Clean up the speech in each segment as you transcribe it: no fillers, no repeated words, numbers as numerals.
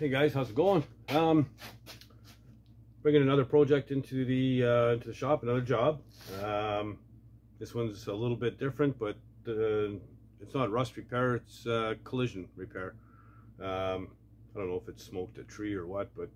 Hey guys, how's it going? Bringing another project into the shop, another job. This one's a little bit different, but it's not rust repair, it's collision repair. I don't know if it smoked a tree or what, but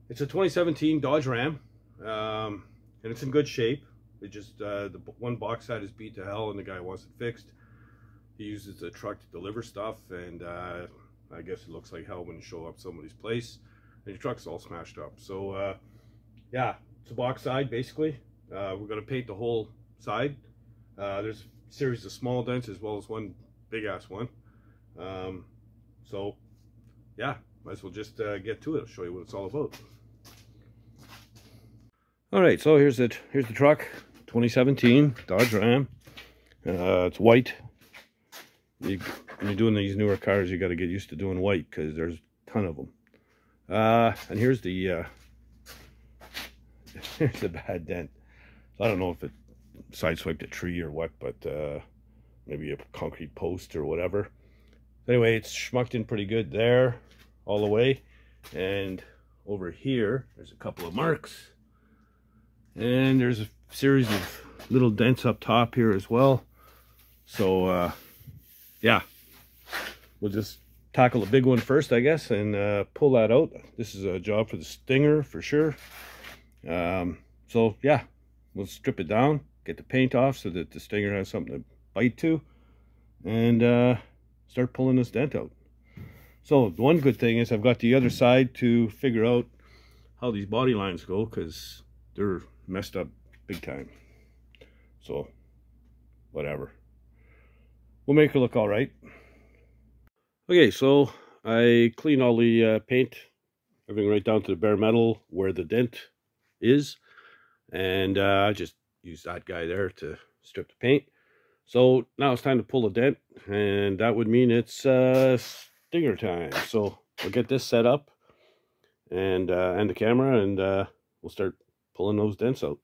it's a 2017 Dodge Ram, and it's in good shape. It just the one box side is beat to hell, and the guy wants it fixed. He uses the truck to deliver stuff, and I guess it looks like hell when you show up somebody's place and your truck's all smashed up. So yeah, it's a box side basically. We're gonna paint the whole side. There's a series of small dents as well as one big ass one. So yeah, might as well just get to it. I'll show you what it's all about. All right, so here's the truck, 2017 Dodge Ram. It's white. When you're doing these newer cars, you got to get used to doing white because there's a ton of them. And here's the here's the bad dent. So I don't know if it sideswiped a tree or what, but maybe a concrete post or whatever. Anyway, it's schmucked in pretty good there, all the way. And over here, there's a couple of marks. And there's a series of little dents up top here as well. So yeah, we'll just tackle the big one first, I guess, and pull that out. This is a job for the stinger for sure. So yeah, we'll strip it down, get the paint off so that the stinger has something to bite to, and start pulling this dent out. So the one good thing is I've got the other side to figure out how these body lines go, because they're messed up big time. So whatever, we'll make it look all right. Okay, so I cleaned all the paint, everything right down to the bare metal where the dent is, and I just used that guy there to strip the paint. So now it's time to pull the dent, and that would mean it's stinger time. So we'll get this set up and the camera, and we'll start pulling those dents out.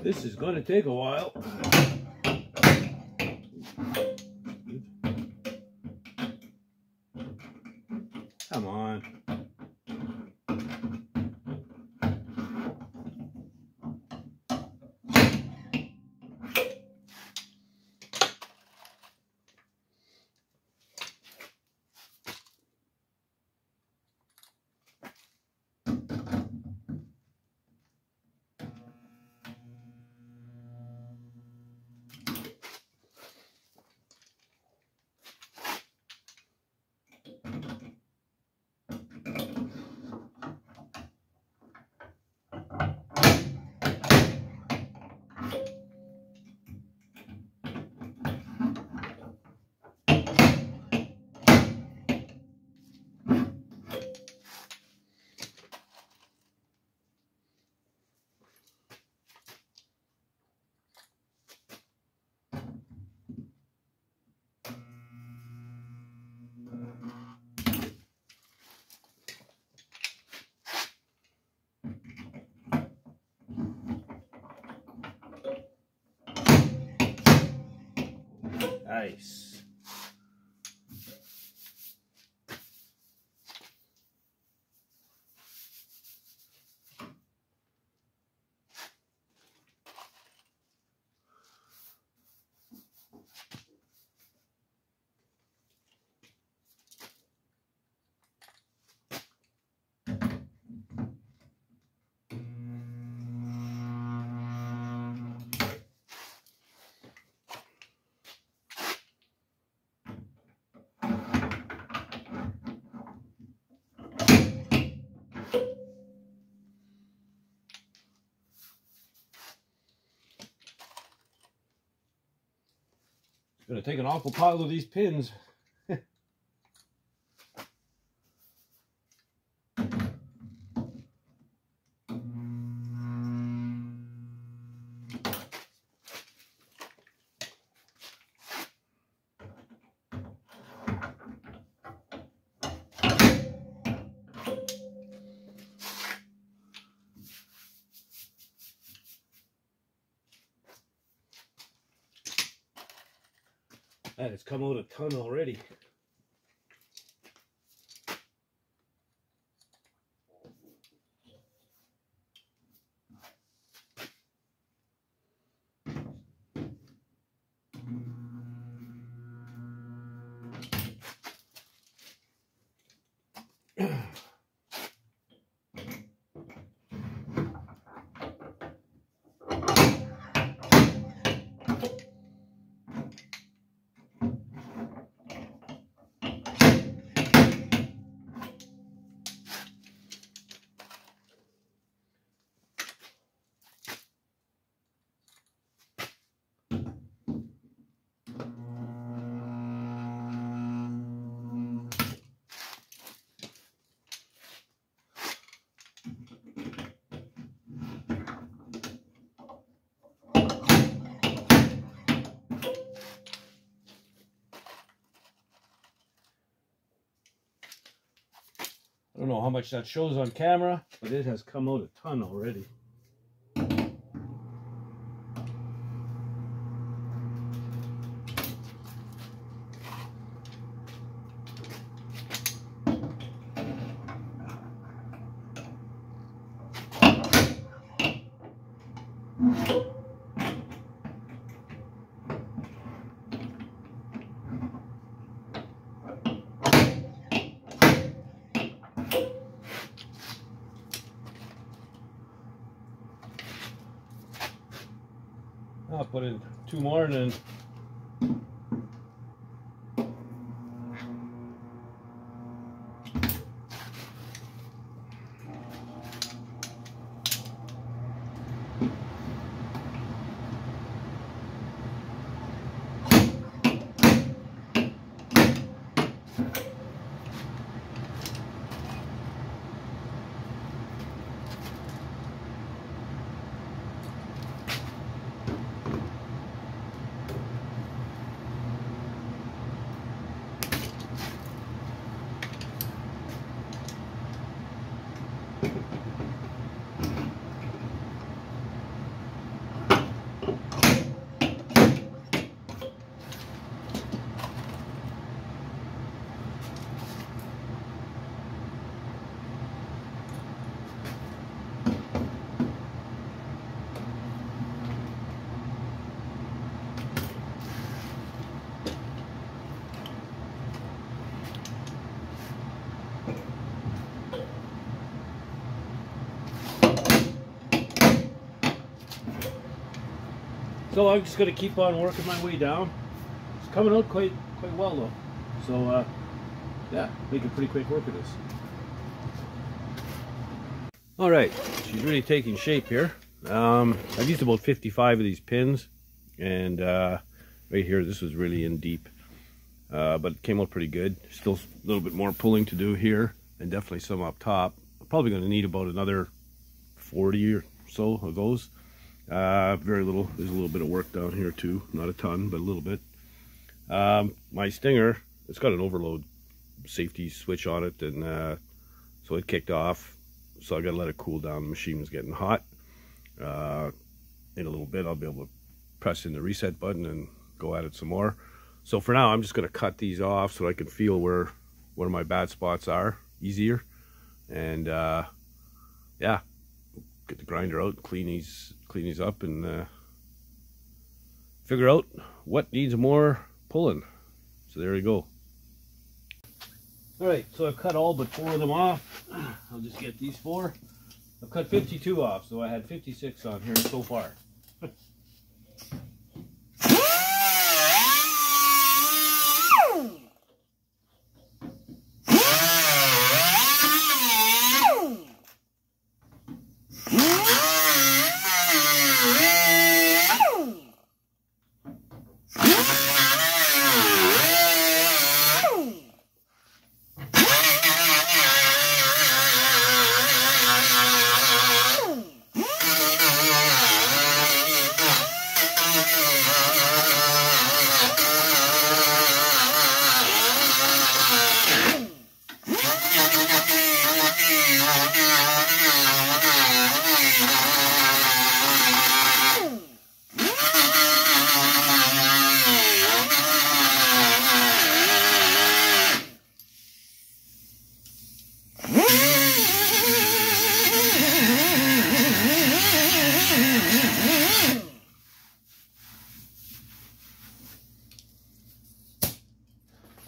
This is going to take a while. Come on. Nice. It's gonna take an awful pile of these pins. That has come out a ton already. I don't know how much that shows on camera, but it has come out a ton already. I'll put in 2 more and then so I'm just going to keep on working my way down. It's coming out quite well though. So yeah, making pretty quick work of this. All right, she's really taking shape here. I've used about 55 of these pins, and right here, this was really in deep, but it came out pretty good. Still a little bit more pulling to do here, and definitely some up top. I'm probably going to need about another 40 or so of those. Very little. There's a little bit of work down here too, not a ton, but a little bit. My stinger, it's got an overload safety switch on it, and so it kicked off. So I got to let it cool down. The machine was getting hot. In a little bit, I'll be able to press in the reset button and go at it some more. So for now, I'm just going to cut these off so I can feel where one of my bad spots are easier. And yeah, get the grinder out, clean these up, and figure out what needs more pulling. So there we go. All right, so I've cut all but 4 of them off. I'll just get these 4. I've cut 52 off, so I had 56 on here so far.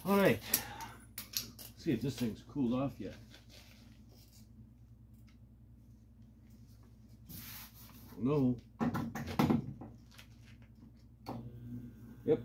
All right, let's see if this thing's cooled off yet. No. Yep.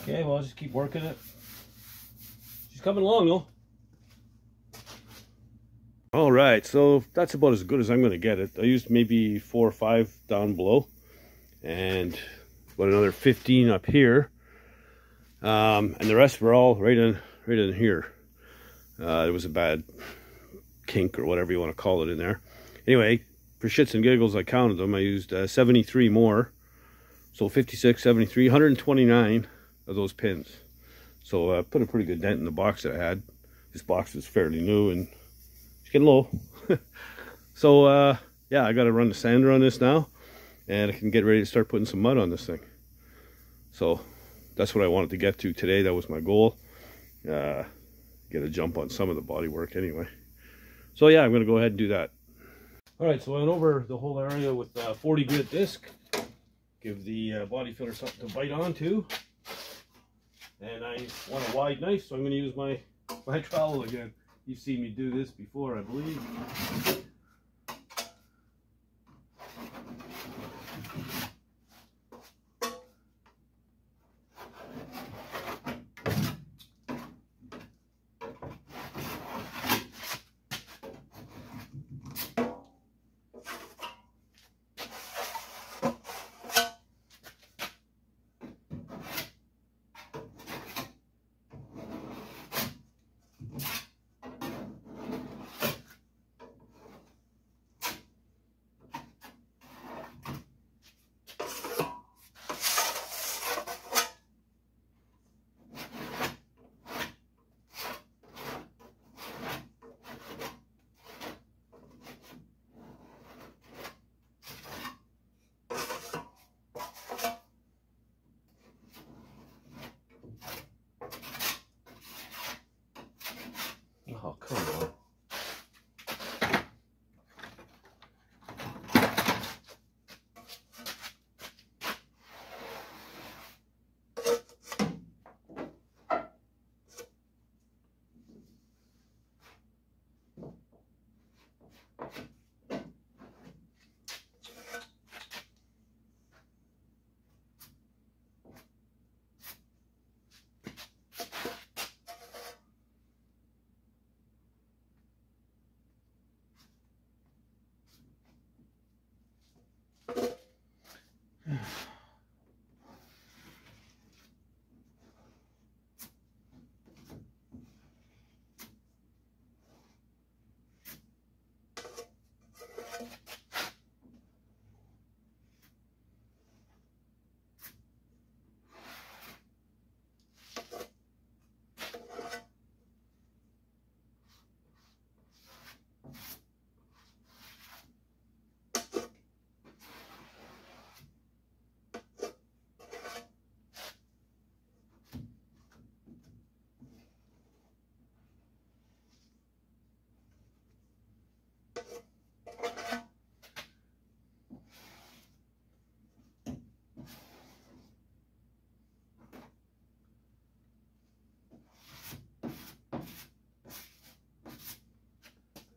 Okay, well, I'll just keep working it. She's coming along, though. All right, so that's about as good as I'm going to get it. I used maybe 4 or 5 down below, and about another 15 up here, and the rest were all right in here. There was a bad kink or whatever you want to call it in there. Anyway, for shits and giggles, I counted them. I used 73 more, so 56, 73, 129 of those pins. So I put a pretty good dent in the box that I had. This box is fairly new and it's getting low. So yeah, I got to run the sander on this now, and I can get ready to start putting some mud on this thing. So that's what I wanted to get to today. That was my goal. Get a jump on some of the body work anyway. So yeah, I'm going to go ahead and do that. All right, so I went over the whole area with 40 grit disc. Give the body filler something to bite onto. And I want a wide knife, so I'm going to use my trowel again. You've seen me do this before, I believe. Oh, come on.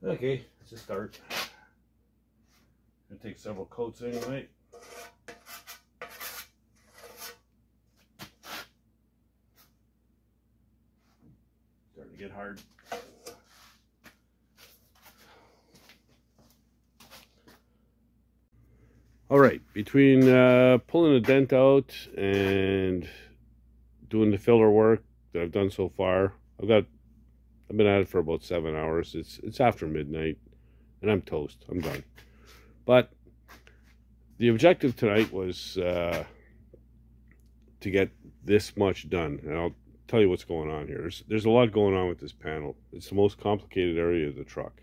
Okay, let's just start. Gonna take several coats anyway. Starting to get hard. All right, between pulling the dent out and doing the filler work that I've done so far, I've been at it for about 7 hours. It's after midnight, and I'm toast. I'm done. But the objective tonight was to get this much done, and I'll tell you what's going on here. There's a lot going on with this panel. It's the most complicated area of the truck.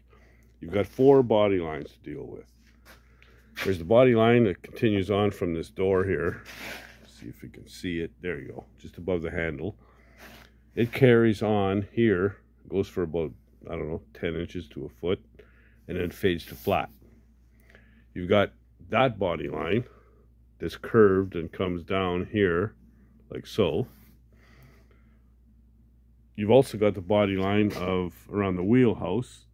You've got 4 body lines to deal with. There's the body line that continues on from this door here. Let's see if you can see it. There you go, just above the handle. It carries on here, goes for about, I don't know, 10 inches to a foot, and then fades to flat. You've got that body line that's curved and comes down here, like so. You've also got the body line of around the wheelhouse,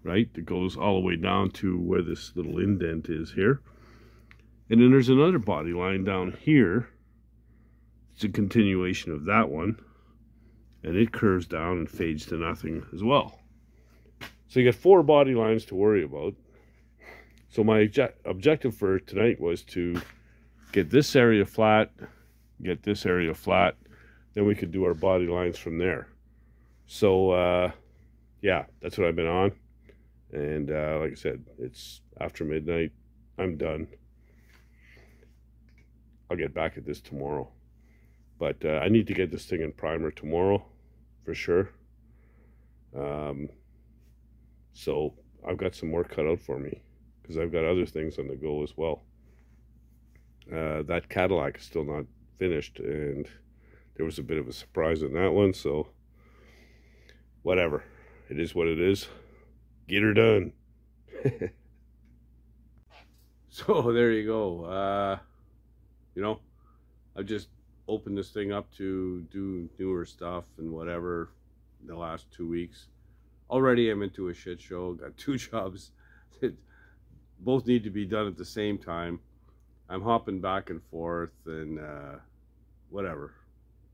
right, that goes all the way down to where this little indent is here. And then there's another body line down here. It's a continuation of that one, and it curves down and fades to nothing as well. So you got 4 body lines to worry about. So my objective for tonight was to get this area flat, get this area flat, then we could do our body lines from there. So yeah, that's what I've been on. And like I said, it's after midnight. I'm done. I'll get back at this tomorrow. But I need to get this thing in primer tomorrow, for sure. So I've got some work cut out for me, because I've got other things on the go as well. That Cadillac is still not finished, and there was a bit of a surprise on that one, so whatever. It is what it is. Get her done. So there you go. You know, I've just opened this thing up to do newer stuff and whatever in the last 2 weeks. Already I'm into a shit show. Got 2 jobs that both need to be done at the same time. I'm hopping back and forth and whatever,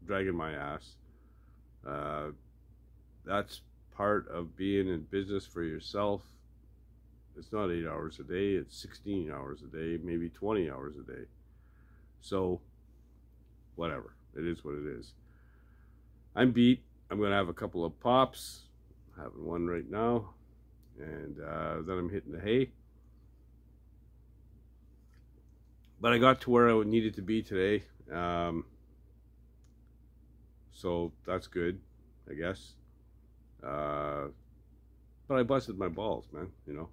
dragging my ass. That's part of being in business for yourself. It's not 8 hours a day, it's 16 hours a day, maybe 20 hours a day. So, whatever. It is what it is. I'm beat. I'm going to have a couple of pops. I'm having one right now. And then I'm hitting the hay. But I got to where I needed to be today. So, that's good, I guess. But I busted my balls, man, you know.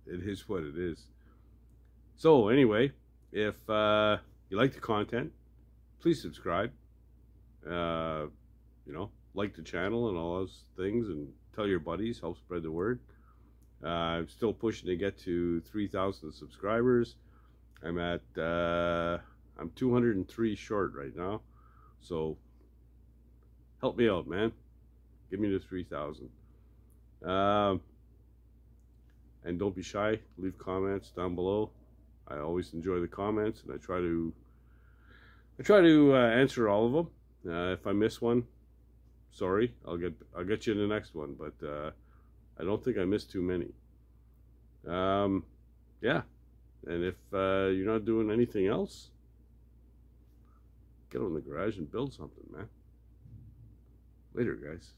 It is what it is. So anyway, if you like the content, please subscribe. You know, like the channel and all those things, and tell your buddies, help spread the word. I'm still pushing to get to 3,000 subscribers. I'm at I'm 203 short right now, so help me out, man. Give me the 3,000. And don't be shy. Leave comments down below. I always enjoy the comments, and I try to answer all of them. If I miss one, sorry. I'll get you in the next one. But I don't think I missed too many. Yeah. And if you're not doing anything else, get on the garage and build something, man. Later, guys.